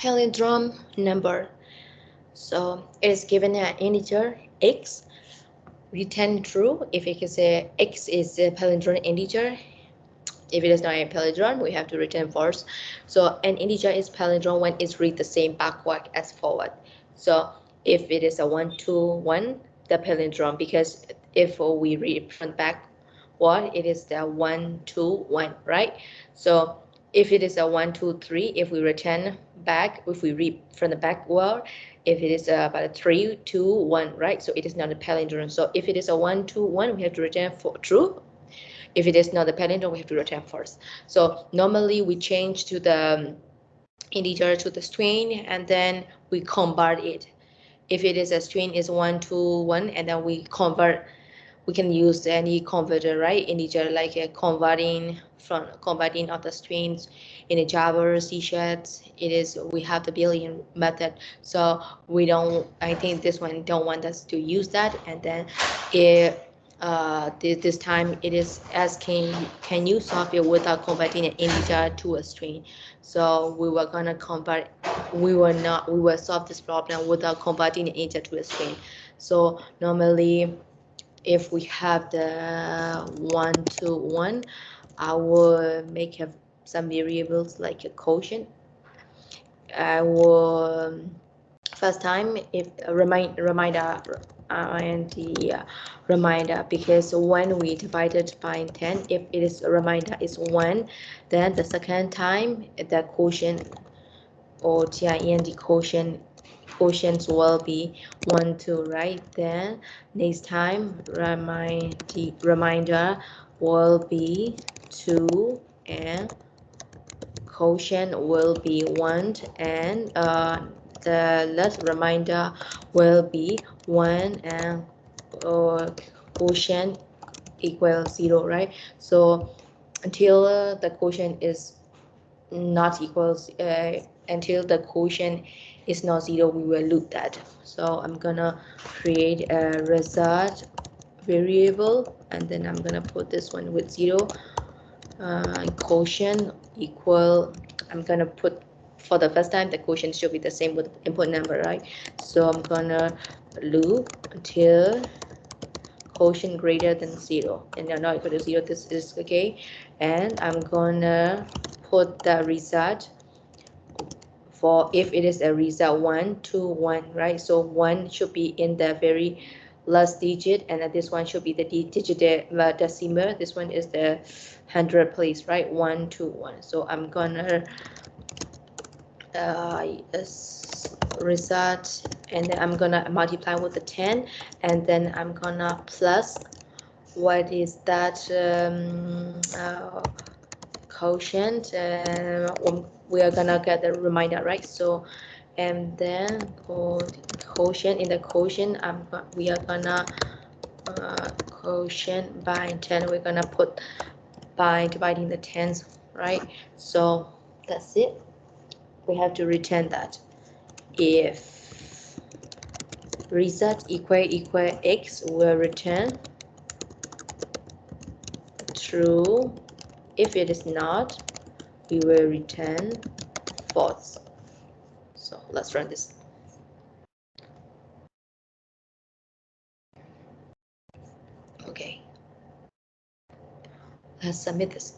palindrome number. So it is given an integer x, return true if it is a x is a palindrome integer. If it is not a palindrome, we have to return false. So an integer is palindrome when it's read the same backward as forward. So if it is a 1, 2, 1, the palindrome, because if we read from backward, it is the 1, 2, 1, right? So if it is a 1, 2, 3, if we return back, if we read from the backward, if it is about a 3, 2, 1, right? So it is not a palindrome. So if it is a 1, 2, 1, we have to return for true. If it is not a palindrome, we have to return false. So normally we change to the integer to the string and then we convert it. If it is a string is 1 to 1 and then we convert, we can use any converter, right? Integer like converting of the strings in a Java, C#. We have the Boolean method. So we don't, I think this one don't want us to use that. And then if this time it is asking, can you solve it without converting an integer to a string? So we were gonna convert, we will solve this problem without converting an integer to a string. So normally if we have the 1 to 1, I will make some variables like a quotient. I will first time if reminder and the reminder, because when we divided by 10, if it is a reminder is 1, then the second time the quotient or TIND quotients will be 1, 2, right? Then next time reminder will be 2 and quotient will be 1, and the last reminder will be 1 and quotient equals 0, right? So until the quotient is not equals until the quotient is not 0, we will loop that. So I'm gonna create a result variable and then I'm gonna put this one with 0, quotient equal, I'm gonna put, for the first time the quotient should be the same with input number, right? So I'm gonna loop until quotient greater than 0 and now not equal to 0. This is okay, and I'm gonna put the result for if it is a result 1 to 1, right? So 1 should be in the very last digit, and this one should be the digit decimal. This one is the 100 place, right? 1 to 1. So I'm gonna result, and then I'm gonna multiply with the 10, and then I'm gonna plus what is that quotient, we are gonna get the reminder, right? So and then quotient, in the quotient we are gonna quotient by 10, we're gonna put by dividing the tens, right? So that's it. We have to return that if result equal x, will return true. If it is not, we will return false. So let's run this. Okay, let's submit this.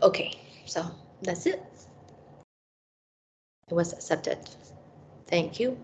Okay, so that's it. It was accepted. Thank you.